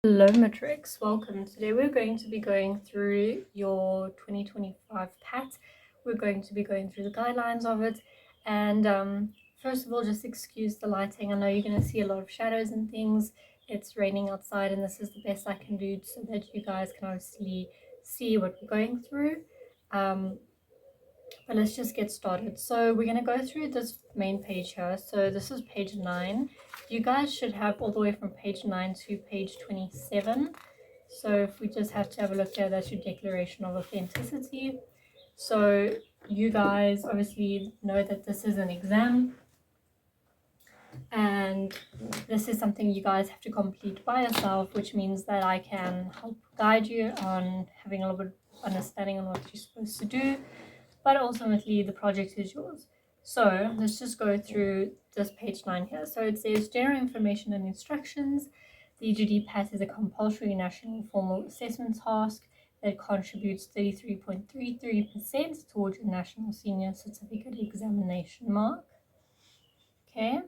Hello Matrix, welcome. Today we're going to be going through your 2025 PAT. We're going to be going through the guidelines of it, and first of all, just excuse the lighting. I know you're going to see a lot of shadows and things. It's raining outside, and this is the best I can do so that you guys can obviously see what we're going through. But let's just get started. So we're going to go through this main page here. So this is page 9. You guys should have all the way from page 9 to page 27. So if we just have to have a look here, that's your declaration of authenticity. So you guys obviously know that this is an exam, and this is something you guys have to complete by yourself, which means that I can help guide you on having a little bit of understanding on what you're supposed to do, but ultimately the project is yours. So let's just go through this page 9 here. So it says general information and instructions. The EGD PAT is a compulsory national formal assessment task that contributes 33.33% towards your national senior certificate examination mark. Okay,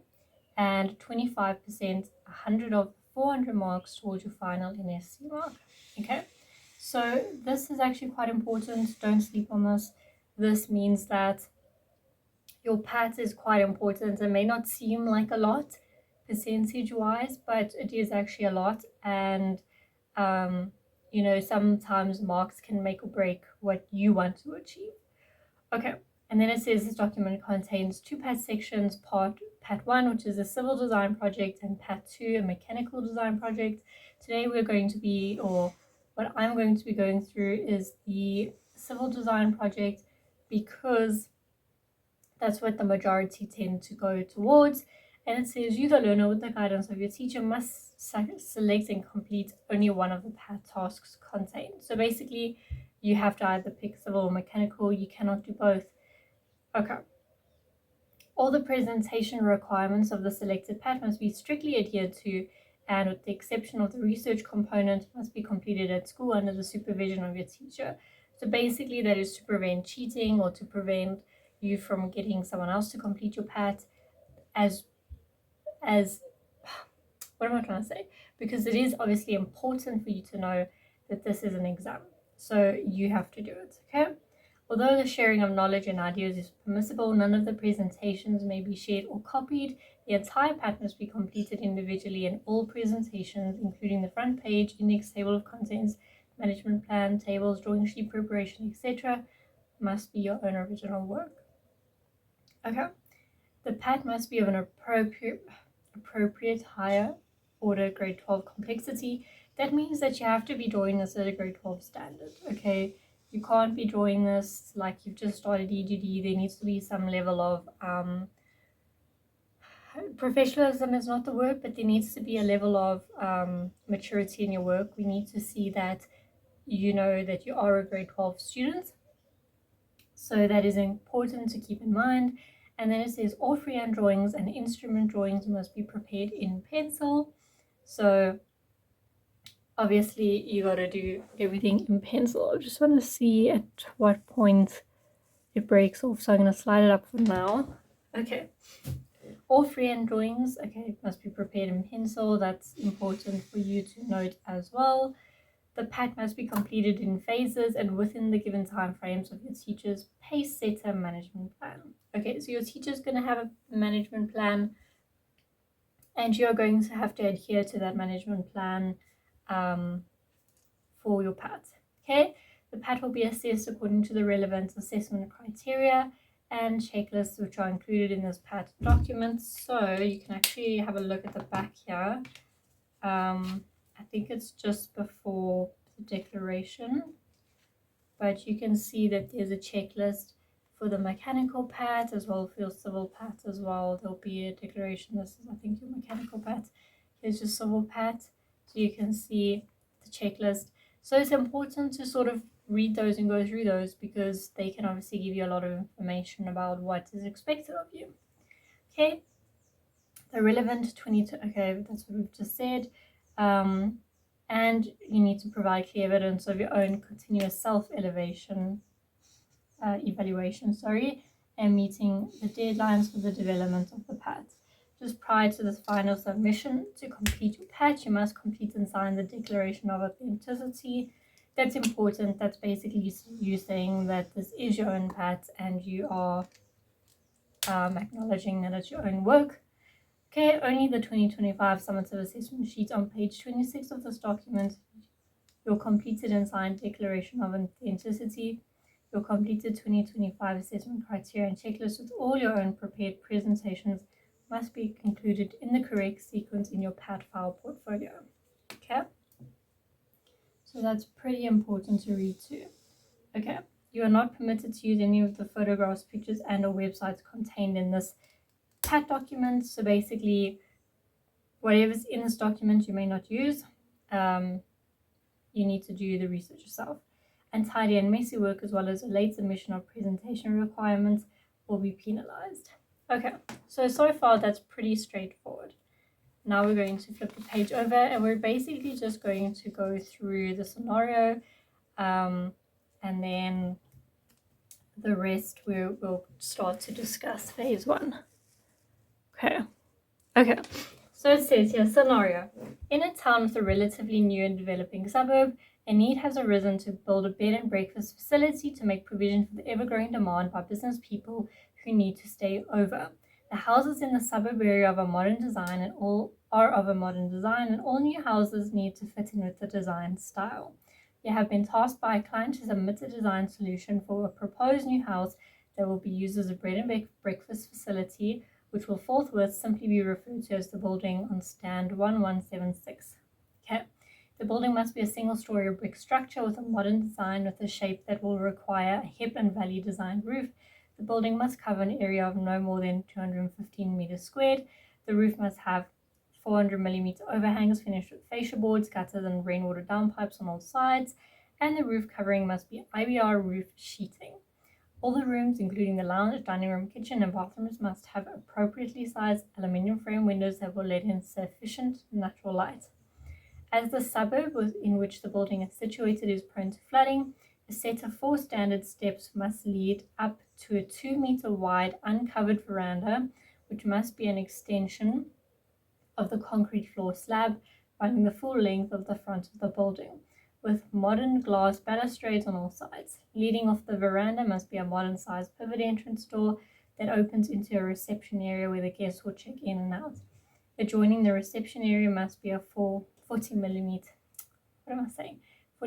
and 25%, 100 of 400 marks towards your final NSC mark. Okay, so this is actually quite important. Don't sleep on this. This means that your PAT is quite important. It may not seem like a lot percentage wise, but it is actually a lot. And you know, sometimes marks can make or break what you want to achieve. Okay, and then it says this document contains 2 PAT sections, Part 1, which is a civil design project, and Part 2, a mechanical design project. Today we're going to be, or what I'm going to be going through is the civil design project, because that's what the majority tend to go towards. And it says you, the learner, with the guidance of your teacher, must select and complete only one of the PAT tasks contained. So basically, you have to either pick civil or mechanical. You cannot do both. Okay. All the presentation requirements of the selected PAT must be strictly adhered to, and with the exception of the research component, must be completed at school under the supervision of your teacher. So basically, that is to prevent cheating or to prevent you from getting someone else to complete your PAT as what am I trying to say? Because it is obviously important for you to know that this is an exam. So you have to do it, okay? Although the sharing of knowledge and ideas is permissible, none of the presentations may be shared or copied. The entire PAT must be completed individually, and all presentations, including the front page, index, table of contents, management plan, tables, drawing sheet preparation, etc., must be your own original work. Okay. The PAT must be of an appropriate higher order grade 12 complexity. That means that you have to be drawing this at a grade 12 standard, okay? You can't be drawing this like you've just started EGD. There needs to be some level of professionalism is not the word, but there needs to be a level of maturity in your work. We need to see that you know that you are a grade 12 student. So that is important to keep in mind. And then it says all freehand drawings and instrument drawings must be prepared in pencil. So obviously you got to do everything in pencil. I just want to see at what point it breaks off. So I'm going to slide it up for now. Okay. All freehand drawings, okay, must be prepared in pencil. That's important for you to note as well. The PAT must be completed in phases and within the given time frames of your teacher's pace setter management plan. Okay, so your teacher's going to have a management plan, and you're going to have to adhere to that management plan for your PAT. Okay, the PAT will be assessed according to the relevant assessment criteria and checklists which are included in this PAT document. So you can actually have a look at the back here. I think it's just before the declaration, but you can see that there's a checklist for the mechanical PAT as well for your civil PAT as well. There'll be a declaration. This is, I think, your mechanical PAT. Here's your civil PAT, so you can see the checklist. So it's important to sort of read those and go through those, because they can obviously give you a lot of information about what is expected of you. Okay, the relevant 22, okay, that's what we've just said. And you need to provide clear evidence of your own continuous self-evaluation, and meeting the deadlines for the development of the PAT. Just prior to this final submission, to complete your patch, you must complete and sign the Declaration of Authenticity. That's important. That's basically you saying that this is your own patch and you are acknowledging that it's your own work. Okay, only the 2025 summative assessment sheet on page 26 of this document, your completed and signed Declaration of Authenticity, your completed 2025 assessment criteria and checklist with all your own prepared presentations must be included in the correct sequence in your PAT file portfolio. Okay, so that's pretty important to read too. Okay, you are not permitted to use any of the photographs, pictures, and/or websites contained in this PAT document. So basically, whatever's in this document you may not use. You need to do the research yourself. Untidy and messy work, as well as a late submission of presentation requirements, will be penalized. Okay, so far that's pretty straightforward. Now we're going to flip the page over and we're basically just going to go through the scenario, and then the rest we'll start to discuss phase 1. Okay. So it says here, scenario. In a town with a relatively new and developing suburb, a need has arisen to build a bed and breakfast facility to make provision for the ever-growing demand by business people who need to stay over. The houses in the suburb area are of a modern design and all new houses need to fit in with the design style. You have been tasked by a client to submit a design solution for a proposed new house that will be used as a bread and breakfast facility, which will forthwith simply be referred to as the building on stand 1176. Okay. The building must be a single-story brick structure with a modern design with a shape that will require a hip and valley designed roof. The building must cover an area of no more than 215 meters squared. The roof must have 400 millimeter overhangs finished with fascia boards, gutters, and rainwater downpipes on all sides, and the roof covering must be IBR roof sheeting. All the rooms, including the lounge, dining room, kitchen, and bathrooms, must have appropriately sized aluminium frame windows that will let in sufficient natural light. As the suburb in which the building is situated is prone to flooding, a set of 4 standard steps must lead up to a 2-meter wide uncovered veranda, which must be an extension of the concrete floor slab running the full length of the front of the building, with modern glass balustrades on all sides. Leading off the veranda must be a modern-sized pivot entrance door that opens into a reception area where the guests will check in and out. Adjoining the reception area must be a 40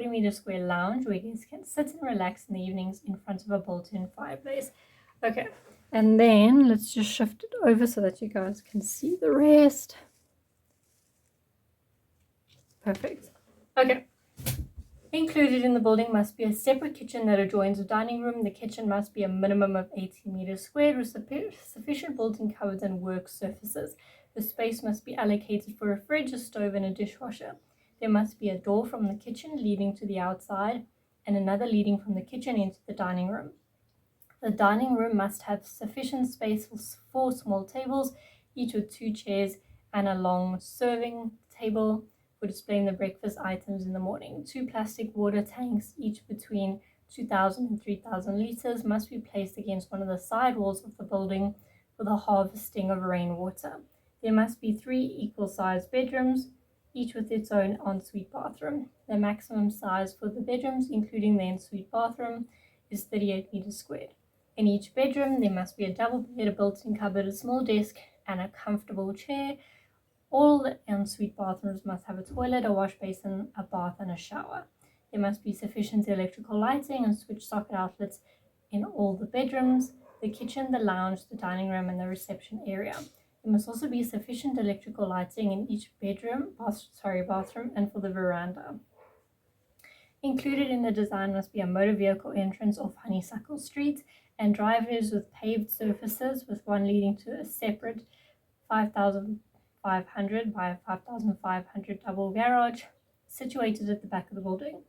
meter square lounge where guests can sit and relax in the evenings in front of a built-in fireplace. Okay, and then let's just shift it over so that you guys can see the rest. Perfect. Okay. Included in the building must be a separate kitchen that adjoins the dining room. The kitchen must be a minimum of 18 meters squared with sufficient built-in cupboards and work surfaces. The space must be allocated for a fridge, a stove, and a dishwasher. There must be a door from the kitchen leading to the outside and another leading from the kitchen into the dining room. The dining room must have sufficient space for 4 small tables, each with 2 chairs and a long serving table for displaying the breakfast items in the morning. 2 plastic water tanks, each between 2,000 and 3,000 liters, must be placed against one of the side walls of the building for the harvesting of rainwater. There must be 3 equal-sized bedrooms, each with its own ensuite bathroom. The maximum size for the bedrooms, including the ensuite bathroom, is 38 meters squared. In each bedroom, there must be a double bed, a built-in cupboard, a small desk, and a comfortable chair. All the ensuite bathrooms must have a toilet, a wash basin, a bath, and a shower. There must be sufficient electrical lighting and switch socket outlets in all the bedrooms, the kitchen, the lounge, the dining room, and the reception area. There must also be sufficient electrical lighting in each bathroom, and for the veranda. Included in the design must be a motor vehicle entrance off Honeysuckle Street and driveways with paved surfaces, with one leading to a separate 5,500 by 5,500 double garage situated at the back of the building.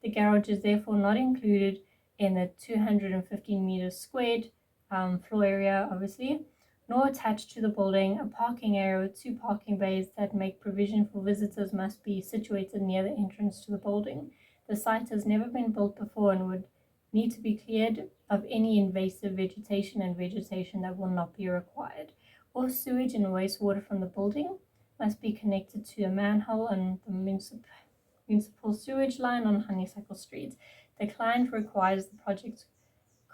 The garage is therefore not included in the 215 meters squared floor area, obviously, nor attached to the building. A parking area with 2 parking bays that make provision for visitors must be situated near the entrance to the building. The site has never been built before and would need to be cleared of any invasive vegetation and vegetation that will not be required. or sewage and wastewater from the building must be connected to a manhole on the municipal sewage line on Honeysuckle Street. The client requires the project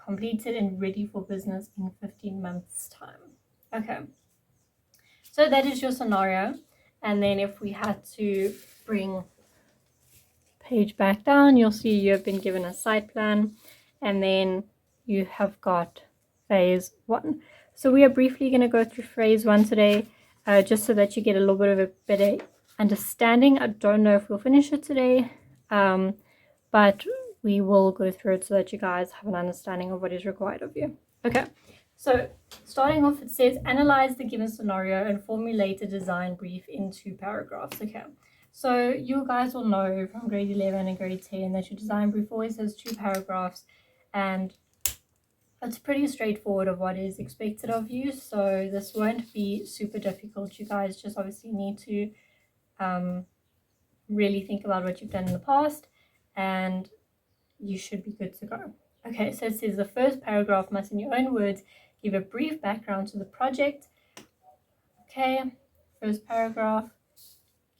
completed and ready for business in 15 months' time. Okay, so that is your scenario. And then if we had to bring page back down, you'll see you have been given a site plan, and then you have got phase 1. So we are briefly going to go through phase 1 today, just so that you get a little bit of a better understanding. I don't know if we'll finish it today, but we will go through it so that you guys have an understanding of what is required of you. Okay, so starting off, it says analyze the given scenario and formulate a design brief in 2 paragraphs. Okay, so you guys will know from grade 11 and grade 10 that your design brief always has 2 paragraphs, and it's pretty straightforward of what is expected of you, so this won't be super difficult. You guys just obviously need to really think about what you've done in the past, and you should be good to go. Okay, so it says the first paragraph must, in your own words, give a brief background to the project. Okay, first paragraph,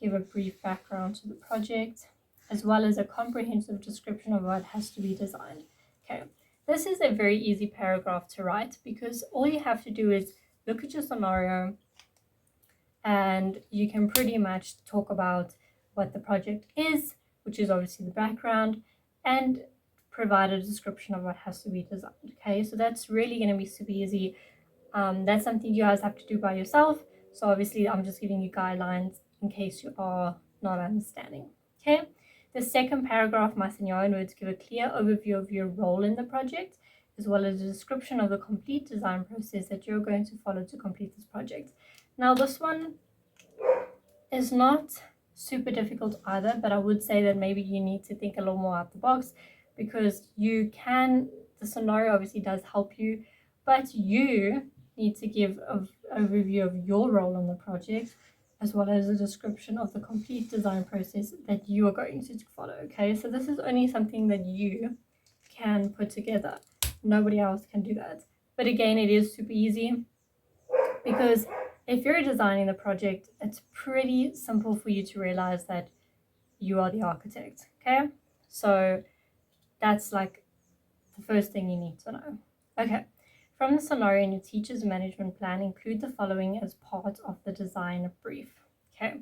give a brief background to the project, as well as a comprehensive description of what has to be designed. Okay, this is a very easy paragraph to write because all you have to do is look at your scenario and you can pretty much talk about what the project is, which is obviously the background, and provide a description of what has to be designed. Okay, so that's really going to be super easy. That's something you guys have to do by yourself. So obviously I'm just giving you guidelines in case you are not understanding. Okay, the second paragraph must, in your own words, give a clear overview of your role in the project, as well as a description of the complete design process that you're going to follow to complete this project. Now this one is not super difficult either, but I would say that maybe you need to think a little more out the box, because the scenario obviously does help you, but you need to give an overview of your role in the project, as well as a description of the complete design process that you are going to follow. Okay, so this is only something that you can put together. Nobody else can do that. But again, it is super easy, because if you're designing the project, it's pretty simple for you to realize that you are the architect. Okay, so that's like the first thing you need to know. Okay, from the scenario in your teacher's management plan, include the following as part of the design brief. Okay,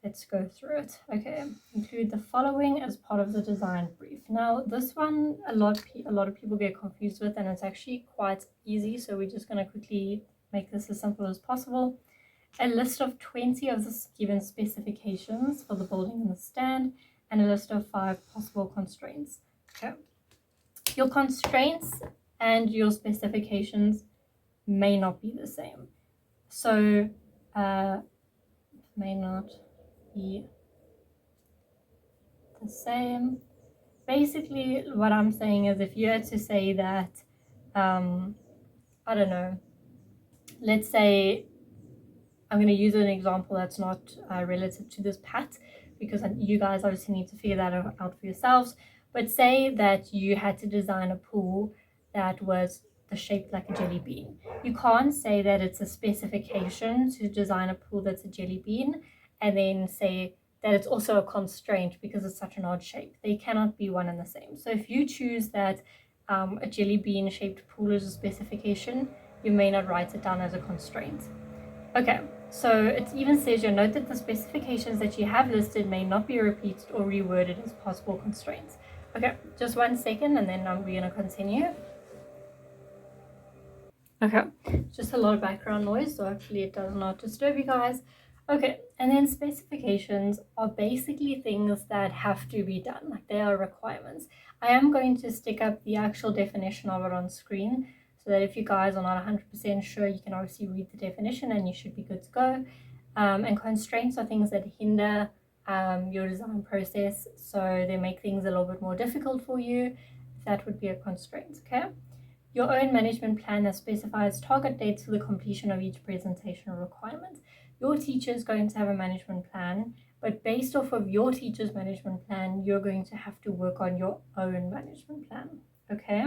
let's go through it. Okay, include the following as part of the design brief. Now this one a lot of people get confused with, and it's actually quite easy, so we're just going to quickly make this as simple as possible. A list of 20 of the given specifications for the building and the stand, and a list of 5 possible constraints. Okay, your constraints and your specifications may not be the same, so may not be the same. Basically what I'm saying is, if you had to say that I don't know, let's say I'm going to use an example that's not relative to this pat, because you guys obviously need to figure that out for yourselves. But say that you had to design a pool that was shaped like a jelly bean. You can't say that it's a specification to design a pool that's a jelly bean and then say that it's also a constraint because it's such an odd shape. They cannot be one and the same. So if you choose that a jelly bean shaped pool is a specification, you may not write it down as a constraint. Okay, so it even says, you'll note that the specifications that you have listed may not be repeated or reworded as possible constraints. Okay, just 1 second and then we're going to continue. Okay, just a lot of background noise, so hopefully it does not disturb you guys. Okay, and then specifications are basically things that have to be done, like they are requirements. I am going to stick up the actual definition of it on screen, so that if you guys are not 100% sure, you can obviously read the definition and you should be good to go. And constraints are things that hinder your design process, so they make things a little bit more difficult for you. That would be a constraint. Okay, your own management plan that specifies target dates for the completion of each presentation or requirement. Your teacher is going to have a management plan, but based off of your teacher's management plan, you're going to have to work on your own management plan. Okay,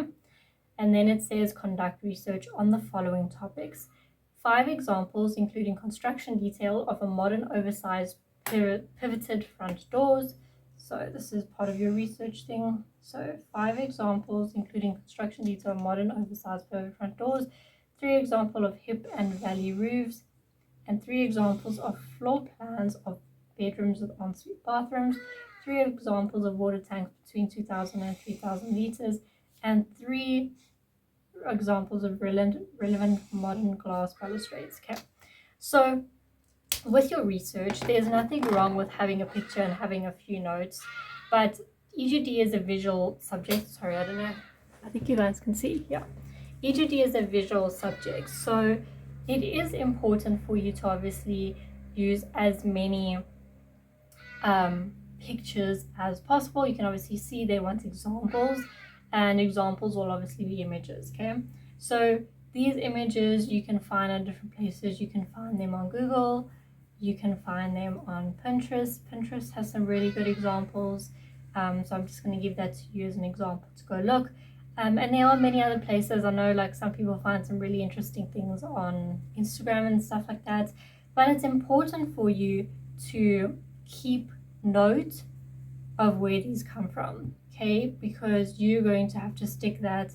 and then it says conduct research on the following topics. 5 examples, including construction detail of a modern oversized pivoted front doors. So this is part of your research thing. So 5 examples, including construction detail of modern oversized pivot front doors, 3 examples of hip and valley roofs, and 3 examples of floor plans of bedrooms with ensuite bathrooms, 3 examples of water tanks between 2,000 and 3,000 liters, and 3 examples of relevant modern glass balustrades. Okay, so with your research, there's nothing wrong with having a picture and having a few notes, but EGD is a visual subject. Sorry, I don't know. I think you guys can see. Yeah, EGD is a visual subject, so it is important for you to obviously use as many pictures as possible. You can obviously see they want examples, and examples will obviously be images. Okay, so these images you can find at different places. You can find them on Google, you can find them on Pinterest. Pinterest has some really good examples, so I'm just going to give that to you as an example to go look. And there are many other places. I know like some people find some really interesting things on Instagram and stuff like that, but it's important for you to keep note of where these come from, okay, because you're going to have to stick that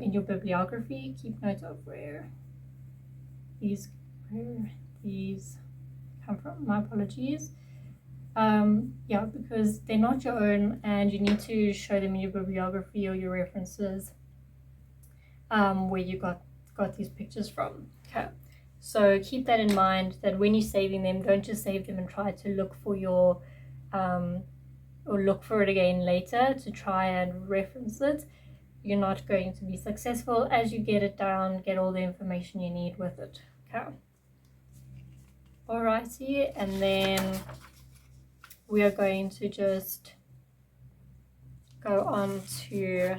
in your bibliography. Keep note of where these come from. My apologies. Yeah, because they're not your own and you need to show them in your bibliography or your references where you got these pictures from. Okay, so keep that in mind, that when you're saving them, don't just save them and try to look for your or look for it again later to try and reference it. You're not going to be successful. As you get it down, get all the information you need with it. Okay, alrighty, and then we are going to just go on to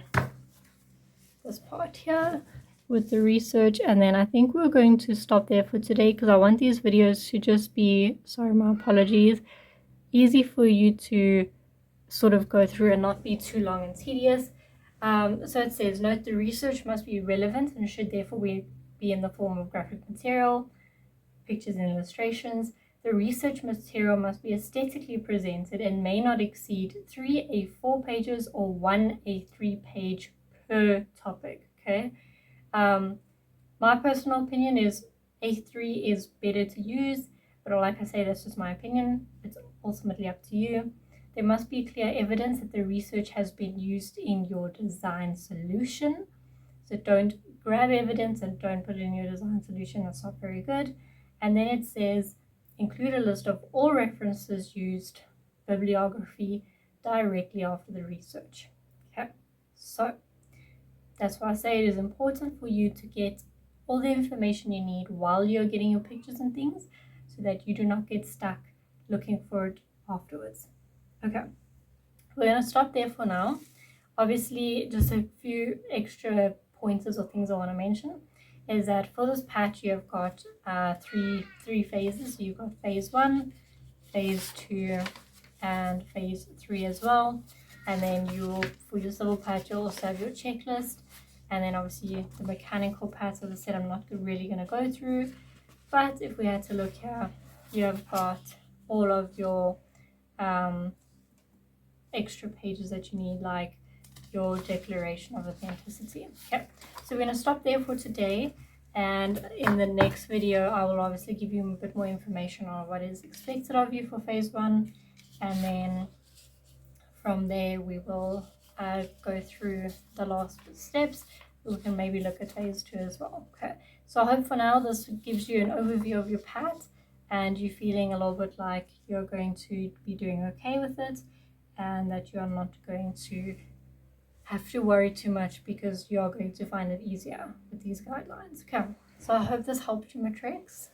this part here with the research, and then I think we're going to stop there for today because I want these videos to just be, sorry, my apologies, easy for you to sort of go through and not be too long and tedious. So it says, note the research must be relevant and should therefore be in the form of graphic material, pictures and illustrations. The research material must be aesthetically presented and may not exceed 3 A4 pages or 1 A3 page per topic. Okay, my personal opinion is A3 is better to use, but like I say, that's just my opinion. It's ultimately up to you. There must be clear evidence that the research has been used in your design solution. So don't grab evidence and don't put it in your design solution. That's not very good. And then it says, include a list of all references used, bibliography, directly after the research. Okay, so that's why I say it is important for you to get all the information you need while you're getting your pictures and things, so that you do not get stuck looking for it afterwards. Okay, we're going to stop there for now. Obviously, just a few extra pointers or things I want to mention is that for this patch you've got three phases. So you've got phase 1, phase 2, and phase 3 as well. And then for your civil patch you'll also have your checklist, and then obviously the mechanical parts. As I said, I'm not really going to go through, but if we had to look here, you have got all of your extra pages that you need, like your declaration of authenticity. Okay, so we're going to stop there for today, and in the next video I will obviously give you a bit more information on what is expected of you for phase 1, and then from there we will go through the last steps. We can maybe look at phase 2 as well. Okay, so I hope for now this gives you an overview of your PAT and you're feeling a little bit like you're going to be doing okay with it, and that you are not going to have to worry too much because you are going to find it easier with these guidelines. Okay, so I hope this helped you, Matrix.